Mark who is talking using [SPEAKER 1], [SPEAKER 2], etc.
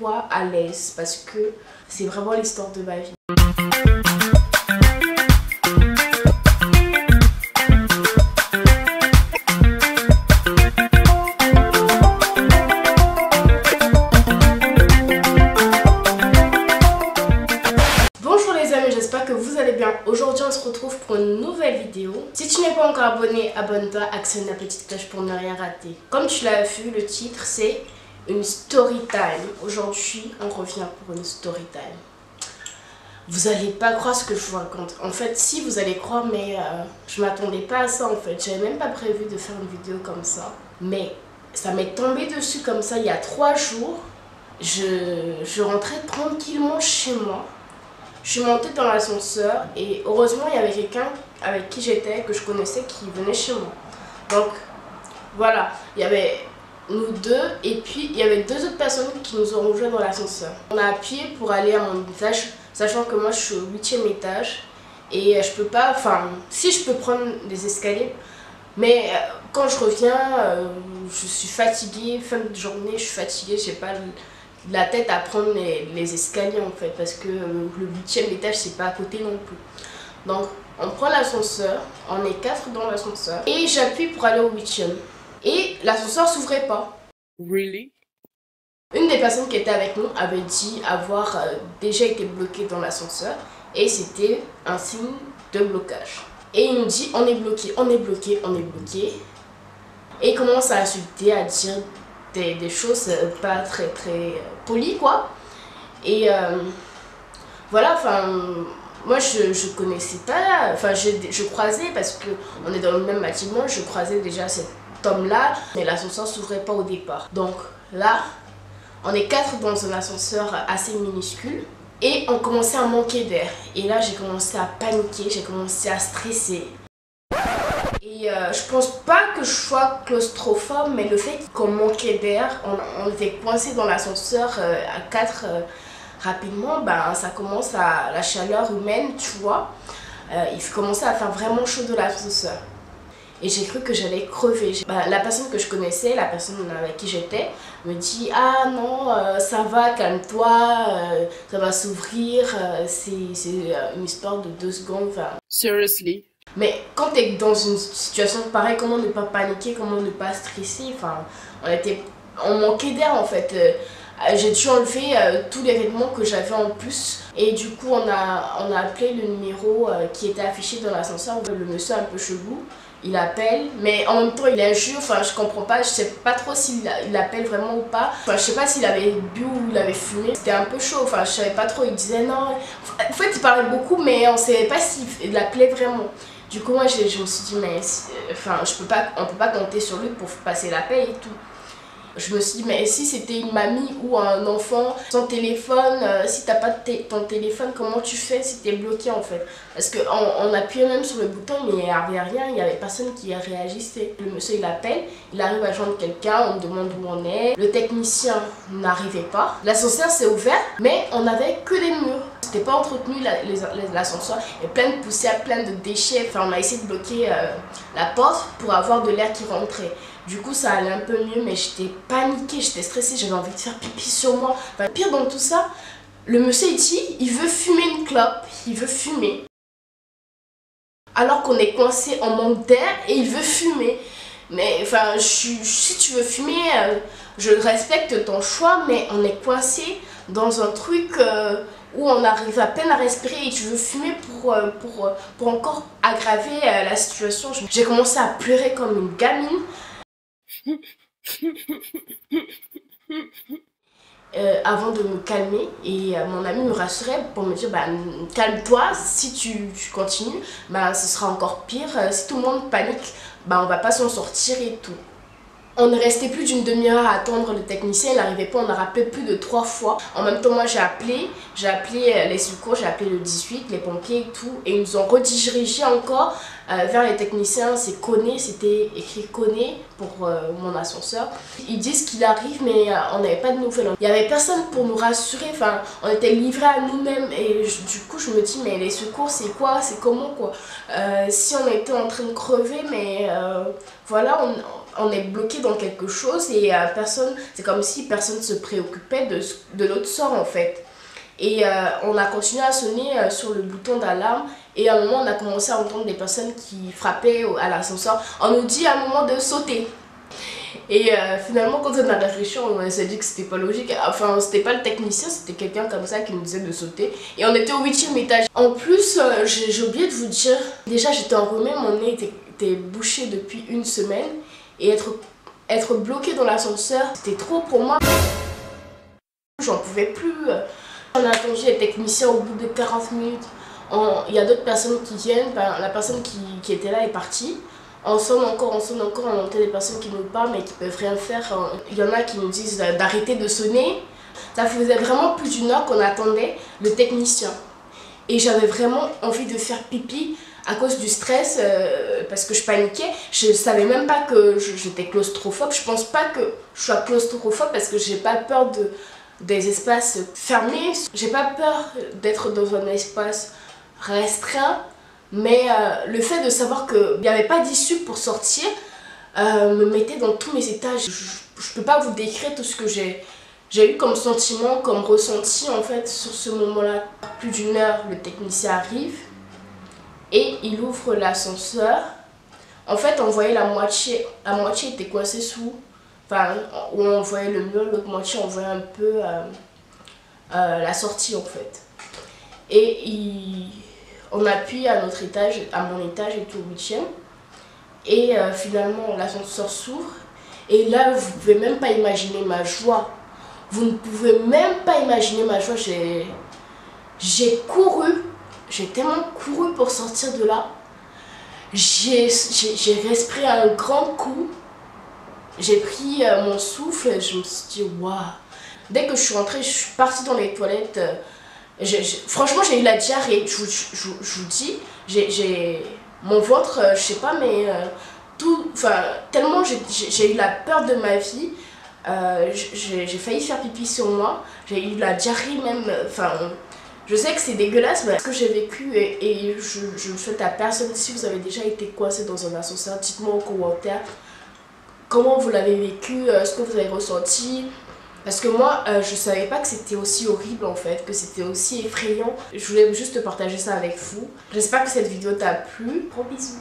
[SPEAKER 1] sens-toi à l'aise parce que c'est vraiment l'histoire de ma vie. Bonjour les amis, j'espère que vous allez bien. Aujourd'hui on se retrouve pour une nouvelle vidéo. Si tu n'es pas encore abonné, abonne-toi, actionne la petite cloche pour ne rien rater. Comme tu l'as vu, le titre c'est une story time. Aujourd'hui on revient pour une story time. Vous allez pas croire ce que je vous raconte. En fait si, vous allez croire, mais je m'attendais pas à ça en fait. J'avais même pas prévu de faire une vidéo comme ça. Mais ça m'est tombé dessus comme ça il y a 3 jours. Je rentrais tranquillement chez moi. Je suis montée dans l'ascenseur et heureusement il y avait quelqu'un avec qui j'étais, que je connaissais, qui venait chez moi. Donc voilà, il y avait nous deux et puis il y avait 2 autres personnes qui nous ont rejoints dans l'ascenseur. On a appuyé pour aller à mon étage, sachant que moi je suis au 8e étage et je peux pas, enfin si je peux prendre des escaliers, mais quand je reviens, je suis fatiguée, fin de journée, je suis fatiguée, j'ai pas la tête à prendre les escaliers en fait, parce que le 8e étage c'est pas à côté non plus. Donc on prend l'ascenseur, on est 4 dans l'ascenseur et j'appuie pour aller au 8e et l'ascenseur s'ouvrait pas.
[SPEAKER 2] Really?
[SPEAKER 1] Une des personnes qui était avec nous avait dit avoir déjà été bloquée dans l'ascenseur et c'était un signe de blocage. Et il nous dit on est bloqué, on est bloqué, on est bloqué. Et il commence à insulter, à dire des choses pas très polies quoi. Et voilà, enfin moi je connaissais pas, enfin je croisais, parce que on est dans le même bâtiment, je croisais déjà cet homme là, mais l'ascenseur s'ouvrait pas au départ. Donc là on est 4 dans un ascenseur assez minuscule et on commençait à manquer d'air. Et là j'ai commencé à paniquer, j'ai commencé à stresser. Et je pense pas que je sois claustrophobe, mais le fait qu'on manquait d'air, on était coincé dans l'ascenseur à 4 rapidement, ben, ça commence à, la chaleur humaine, tu vois, il commençait à faire vraiment chaud dans l'ascenseur. Et j'ai cru que j'allais crever. Ben, la personne que je connaissais, la personne avec qui j'étais, me dit « Ah non, ça va, calme-toi, ça va s'ouvrir, c'est une histoire de 2 secondes. »
[SPEAKER 2] Seriously?
[SPEAKER 1] Mais quand tu es dans une situation pareille, comment ne pas paniquer, comment ne pas stresser? Enfin, on manquait d'air en fait. J'ai dû enlever tous les vêtements que j'avais en plus. Et du coup, on a appelé le numéro qui était affiché dans l'ascenseur. Le monsieur un peu chelou, il appelle, mais en même temps il injure. Enfin, je comprends pas, je sais pas trop s'il appelle vraiment ou pas. Enfin, je sais pas s'il avait bu ou il avait fumé. C'était un peu chaud, enfin, je savais pas trop. Il disait non. En fait, il parlait beaucoup, mais on savait pas s'il appelait vraiment. Du coup, moi, je me suis dit, mais enfin, on peut pas compter sur lui pour passer l'appel et tout. Je me suis dit, mais si c'était une mamie ou un enfant sans téléphone, si t'as pas ton téléphone, comment tu fais si t'es bloqué en fait? Parce qu'on appuyait même sur le bouton, mais il n'y avait rien, il n'y avait personne qui réagissait. Le monsieur il appelle, il arrive à joindre quelqu'un, on me demande où on est. Le technicien n'arrivait pas. L'ascenseur s'est ouvert, mais on n'avait que des murs. C'était pas entretenu l'ascenseur, il y a plein de poussière, plein de déchets. Enfin, on a essayé de bloquer la porte pour avoir de l'air qui rentrait. Du coup, ça allait un peu mieux, mais j'étais paniquée, j'étais stressée, j'avais envie de faire pipi sur moi. Enfin, pire dans tout ça, le monsieur il dit, il veut fumer une clope, il veut fumer. Alors qu'on est coincé en manque d'air et il veut fumer. Mais enfin, si tu veux fumer, je respecte ton choix, mais on est coincé dans un truc où on arrive à peine à respirer et tu veux fumer pour encore aggraver la situation. J'ai commencé à pleurer comme une gamine. Avant de me calmer, et mon ami me rassurait pour me dire bah, calme-toi, si tu continues bah, ce sera encore pire, si tout le monde panique bah, on va pas s'en sortir et tout. On est resté plus d'une demi-heure à attendre le technicien, il n'arrivait pas, on a rappelé plus de 3 fois. En même temps moi j'ai appelé les secours, j'ai appelé le 18, les pompiers et tout, et ils nous ont redirigé encore vers les techniciens, c'est Koné, c'était écrit Koné pour mon ascenseur. Ils disent qu'il arrive mais on n'avait pas de nouvelles. Il n'y avait personne pour nous rassurer, enfin on était livrés à nous-mêmes et du coup je me dis mais les secours c'est quoi, c'est comment quoi. Si on était en train de crever mais voilà on est bloqué dans quelque chose et personne, c'est comme si personne se préoccupait de notre sort en fait. Et on a continué à sonner sur le bouton d'alarme et à un moment on a commencé à entendre des personnes qui frappaient à l'ascenseur. On nous dit à un moment de sauter. Et finalement quand on a réfléchi on s'est dit que c'était pas logique. Enfin c'était pas le technicien, c'était quelqu'un comme ça qui nous disait de sauter. Et on était au 8e étage. En plus j'ai oublié de vous dire, déjà j'étais enrhumée, mon nez était bouché depuis une semaine. Et être bloqué dans l'ascenseur c'était trop pour moi. J'en pouvais plus. On a attendu les techniciens au bout de 40 minutes. Il y a d'autres personnes qui viennent. Ben, la personne qui était là est partie. On sonne encore, on entend des personnes qui nous parlent mais qui peuvent rien faire. Il y en a qui nous disent d'arrêter de sonner. Ça faisait vraiment plus d'une heure qu'on attendait le technicien. Et j'avais vraiment envie de faire pipi à cause du stress parce que je paniquais. Je savais même pas que j'étais claustrophobe. Je pense pas que je sois claustrophobe parce que j'ai pas peur des espaces fermés. J'ai pas peur d'être dans un espace restreint, mais le fait de savoir qu'il n'y avait pas d'issue pour sortir me mettait dans tous mes étages. Je peux pas vous décrire tout ce que j'ai eu comme sentiment, comme ressenti en fait sur ce moment-là. Plus d'une heure, le technicien arrive et il ouvre l'ascenseur. En fait, on voyait la moitié était coincée sous. Enfin, où on voyait le mur, l'autre moitié on voyait un peu la sortie en fait. Et on appuie à notre étage, à mon étage et tout au 8e. Et finalement l'ascenseur s'ouvre. Et là vous pouvez même pas imaginer ma joie. Vous ne pouvez même pas imaginer ma joie. J'ai couru, j'ai tellement couru pour sortir de là. J'ai respiré un grand coup. J'ai pris mon souffle et je me suis dit waouh. Dès que je suis rentrée, je suis partie dans les toilettes. Franchement, j'ai eu la diarrhée. Je vous dis, mon ventre, je sais pas, mais tellement j'ai eu la peur de ma vie. J'ai failli faire pipi sur moi. J'ai eu la diarrhée même. Je sais que c'est dégueulasse, mais ce que j'ai vécu et je le souhaite à personne. Si vous avez déjà été coincé dans un ascenseur, dites-moi en commentaire. Comment vous l'avez vécu, ce que vous avez ressenti. Parce que moi, je savais pas que c'était aussi horrible en fait, que c'était aussi effrayant. Je voulais juste partager ça avec vous. J'espère que cette vidéo t'a plu. Gros bisous.